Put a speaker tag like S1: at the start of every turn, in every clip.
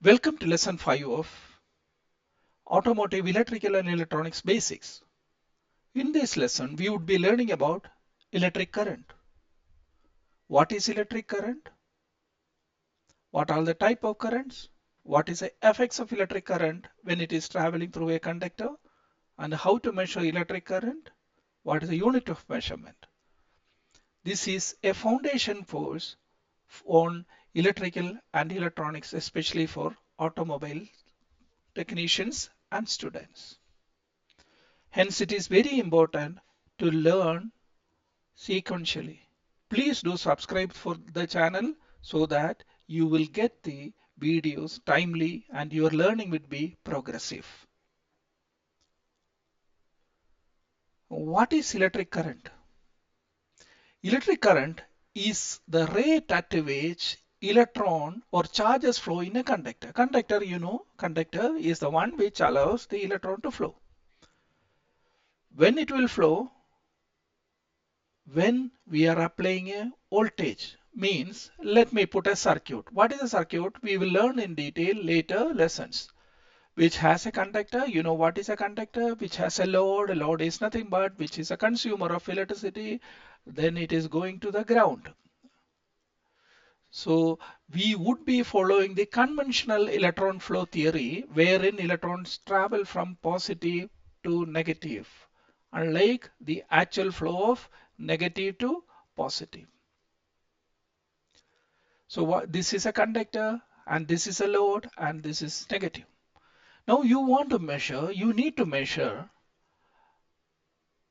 S1: Welcome to lesson 5 of Automotive Electrical and Electronics Basics. In this lesson, we would be learning about electric current. What is electric current? What are the type of currents? What is the effects of electric current when it is traveling through a conductor? And how to measure electric current? What is the unit of measurement? This is a foundation course on electrical and electronics, especially for automobile technicians and students. Hence, it is very important to learn sequentially. Please do subscribe for the channel so that you will get the videos timely and your learning will be progressive. What is electric current? Electric current is the rate at which electron or charges flow in a conductor. Conductor is the one which allows the electron to flow. When it will flow, when we are applying a voltage, means let me put a circuit. What is a circuit? We will learn in detail later lessons. Which has a conductor, you know what is a conductor? Which has a load. A load is nothing but which is a consumer of electricity. Then it is going to the ground. So we would be following the conventional electron flow theory, wherein electrons travel from positive to negative, unlike the actual flow of negative to positive. So this is a conductor and this is a load and this is negative. Now you need to measure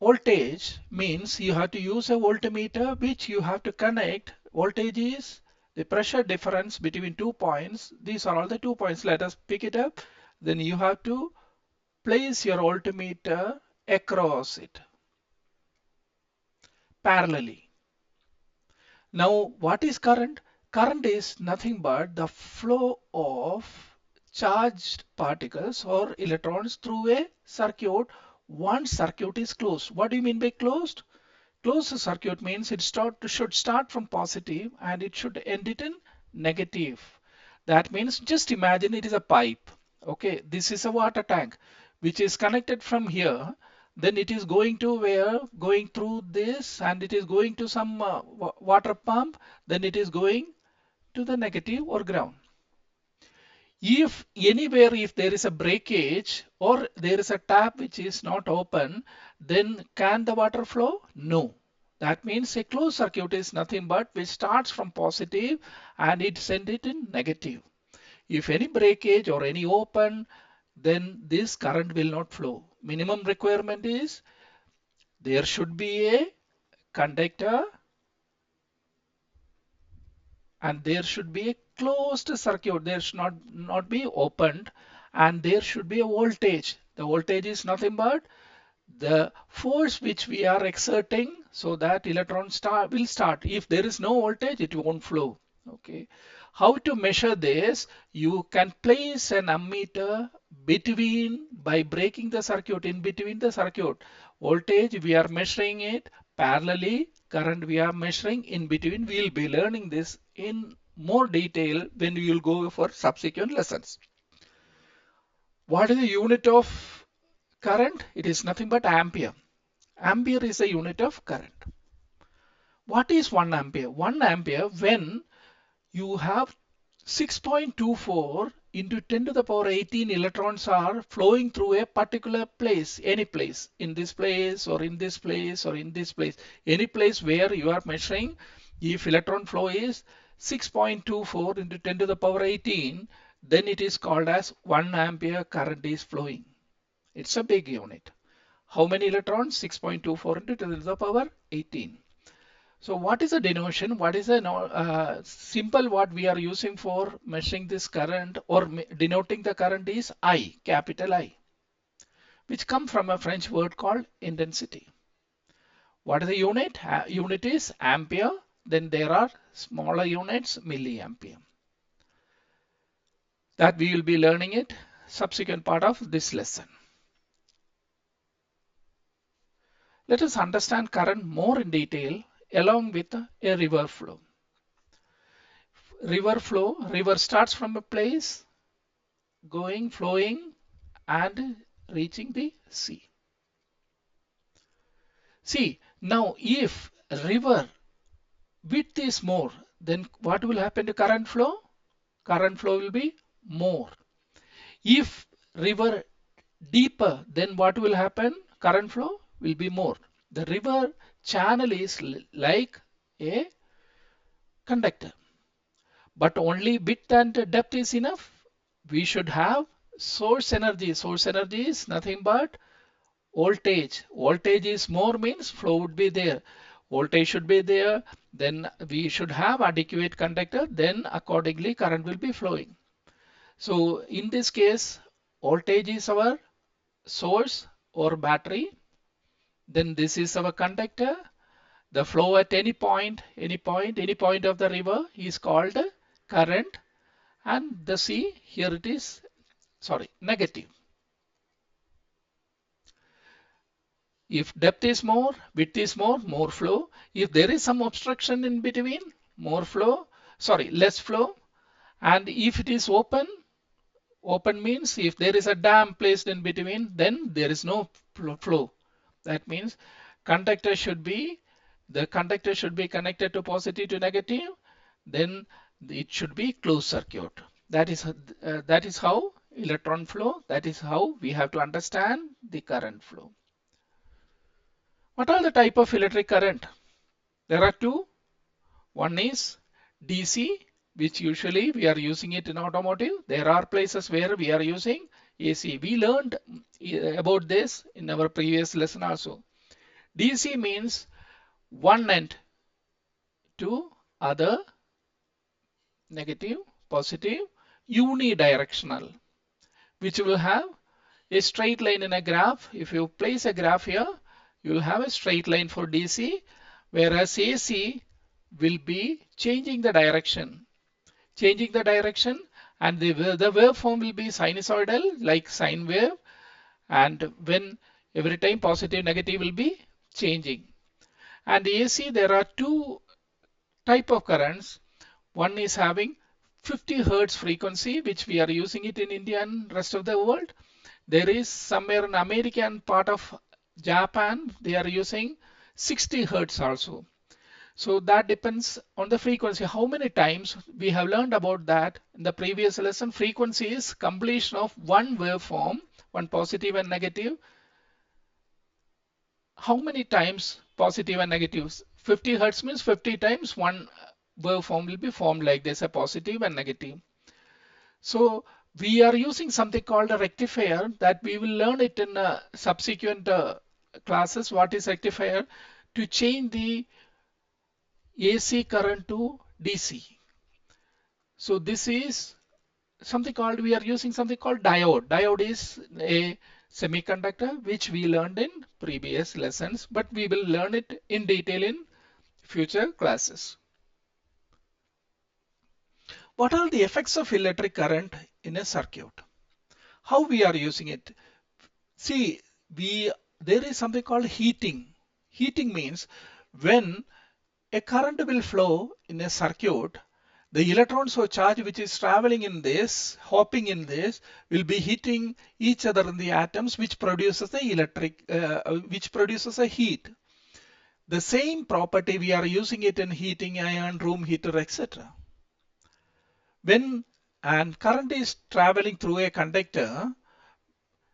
S1: voltage, means you have to use a voltmeter which you have to connect. Voltage is the pressure difference between 2 points. These are all the 2 points. Let us pick it up. Then you have to place your voltmeter across it parallelly. Now, what is current? Current is nothing but the flow of charged particles or electrons through a circuit once circuit is closed. What do you mean by closed? Closed circuit means should start from positive and it should end it in negative. That means just imagine it is a pipe. Okay, this is a water tank which is connected from here. Then it is going to where? Going through this and it is going to some water pump. Then it is going to the negative or ground. If anywhere, if there is a breakage or there is a tap which is not open, then can the water flow? No. That means a closed circuit is nothing but which starts from positive and it sends it in negative. If any breakage or any open, then this current will not flow. Minimum requirement is there should be a conductor and there should be a closed circuit. There should not be opened, and there should be a voltage. The voltage is nothing but the force which we are exerting so that electron will start. If there is no voltage, it won't flow. Okay. How to measure this? You can place an ammeter by breaking the circuit in between the circuit. Voltage we are measuring it parallelly, current we are measuring in between. We will be learning this in more detail when we will go for subsequent lessons. What is the unit of current? It is nothing but ampere. Ampere is a unit of current. What is 1 ampere? 1 ampere, when you have 6.24 into 10 to the power 18 electrons are flowing through a particular place, any place, in this place or in this place or in this place, any place where you are measuring. If electron flow is 6.24 into 10 to the power 18, then it is called as 1 ampere current is flowing. It's a big unit. How many electrons? 6.24 into 10 to the power 18. So what is the denotation? What is the simple what we are using for measuring this current or denoting the current is I, capital I, which come from a French word called intensity. What is the unit? Unit is ampere. Then there are smaller units, milliampere. That we will be learning it subsequent part of this lesson. Let us understand current more in detail along with a river flow. River flow, river starts from a place going, flowing, and reaching the sea. See, now if river width is more, then what will happen to current flow? Current flow will be more. If river deeper, then what will happen? Current flow will be more. The river channel is like a conductor, but only width and depth is enough. We should have source energy. Source energy is nothing but voltage. Voltage is more means flow would be there. Voltage should be there. Then we should have adequate conductor. Then accordingly current will be flowing. So in this case, voltage is our source or battery. Then this is our conductor. The flow at any point of the river is called current, and the sea here it is, sorry, negative. If depth is more, width is more, more flow. If there is some obstruction in between, more flow, sorry, less flow. And if it is open, open means if there is a dam placed in between, then there is no flow. That means conductor should be, the conductor should be connected to positive to negative, then it should be closed circuit. That is how electron flow, that is how we have to understand the current flow. What are the type of electric current? There are two. One is DC, which usually we are using it in automotive. There are places where we are using AC. We learned about this in our previous lesson also. DC means one end to other, negative, positive, unidirectional, which will have a straight line in a graph. If you place a graph here, you will have a straight line for DC, whereas AC will be changing the direction, and the waveform will be sinusoidal like sine wave, and when every time positive negative will be changing. And AC, there are two type of currents. One is having 50 hertz frequency, which we are using it in India and rest of the world. There is somewhere in American part of Japan, they are using 60 hertz also. So that depends on the frequency. How many times we have learned about that in the previous lesson? Frequency is completion of one waveform, one positive and negative. How many times positive and negatives? 50 hertz means 50 times one waveform will be formed like this, a positive and negative. So we are using something called a rectifier that we will learn it in subsequent classes. What is rectifier? To change the AC current to DC. So this is something called, we are using something called diode. Diode is a semiconductor which we learned in previous lessons, but we will learn it in detail in future classes. What are the effects of electric current in a circuit? How we are using it? See, there is something called heating. Heating means when a current will flow in a circuit, the electrons or charge which is traveling in this, hopping in this, will be hitting each other in the atoms, which produces which produces a heat. The same property we are using it in heating iron, room heater, etc. When and current is traveling through a conductor,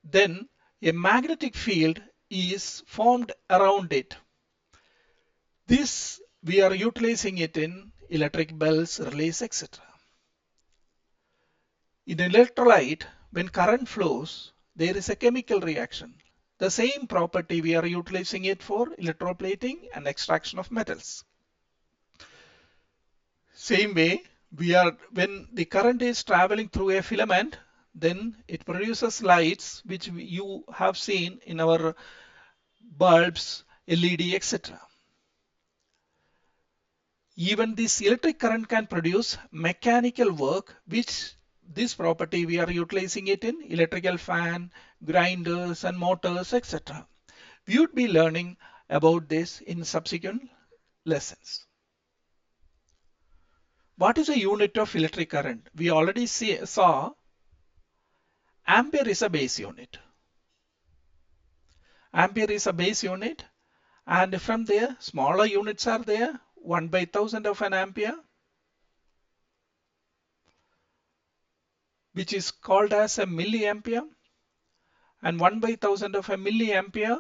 S1: then a magnetic field is formed around it. This we are utilizing it in electric bells, relays, etc. In electrolyte, when current flows, there is a chemical reaction. The same property we are utilizing it for electroplating and extraction of metals. Same way, when the current is traveling through a filament, then it produces lights which you have seen in our bulbs, LED, etc. Even this electric current can produce mechanical work, which this property we are utilizing it in electrical fan, grinders and motors, etc. We would be learning about this in subsequent lessons. What is a unit of electric current? We already saw Ampere is a base unit. Ampere is a base unit, and from there smaller units are there. 1/1000 of an ampere, which is called as a milliampere, and 1/1000 of a milliampere,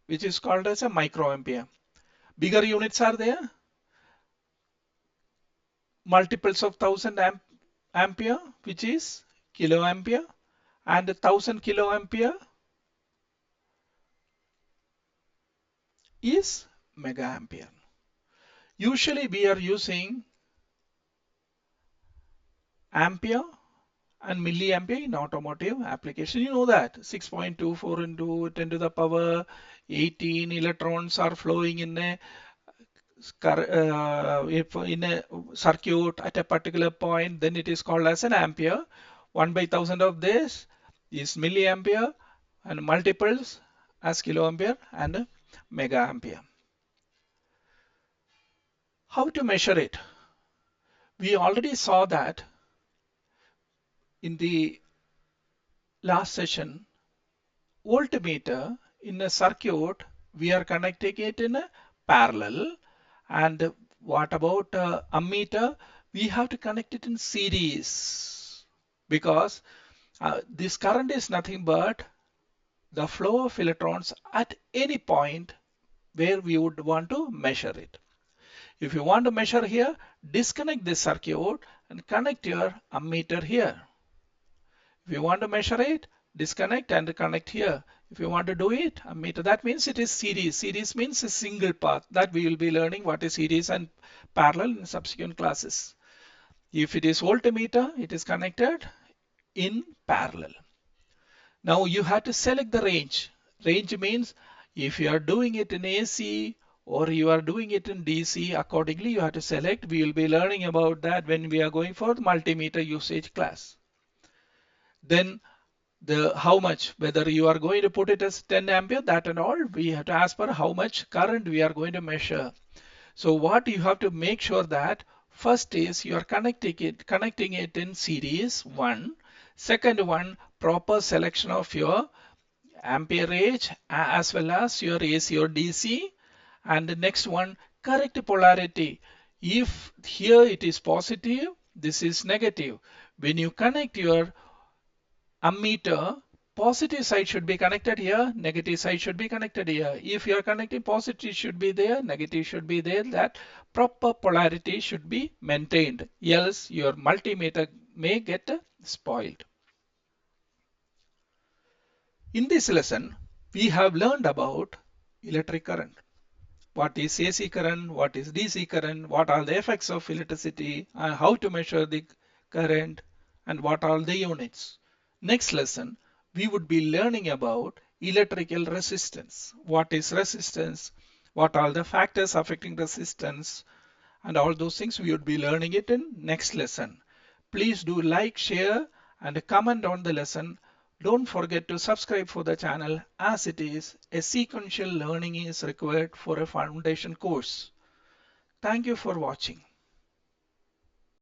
S1: which is called as a microampere. Bigger units are there, multiples of 1000 ampere, which is kiloampere, and 1000 kiloampere is megaampere. Usually we are using ampere and milliampere in automotive application. You know that 6.24 into 10 to the power 18 electrons are flowing in a if in a circuit at a particular point, then it is called as an ampere. 1/1000 of this is milliampere, and multiples as kiloampere and megaampere. How to measure it? We already saw that in the last session. Voltmeter in a circuit, we are connecting it in a parallel. And what about ammeter? We have to connect it in series, because this current is nothing but the flow of electrons at any point where we would want to measure it. If you want to measure here, disconnect this circuit and connect your ammeter here. If you want to measure it, disconnect and connect here. If you want to do it, ammeter, that means it is series. Series means a single path. That we will be learning what is series and parallel in subsequent classes. If it is voltmeter, it is connected in parallel. Now you have to select the range. Range means if you are doing it in AC or you are doing it in DC, accordingly you have to select. We will be learning about that when we are going for the multimeter usage class. Then the how much, whether you are going to put it as 10 ampere, that and all, we have to ask for how much current we are going to measure. So what you have to make sure that first is you are connecting it in series, one. Second one, proper selection of your amperage as well as your AC or DC. And the next one, correct polarity. If here it is positive, this is negative. When you connect your ammeter, positive side should be connected here, negative side should be connected here. If you are connecting, positive should be there, negative should be there. That proper polarity should be maintained, else your multimeter may get spoiled. In this lesson, we have learned about electric current. What is AC current, what is DC current, what are the effects of electricity, and how to measure the current, and what are the units. Next lesson, we would be learning about electrical resistance. What is resistance? What are the factors affecting resistance? And all those things we would be learning it in next lesson. Please do like, share, and comment on the lesson. Don't forget to subscribe for the channel, as it is a sequential learning is required for a foundation course. Thank you for watching.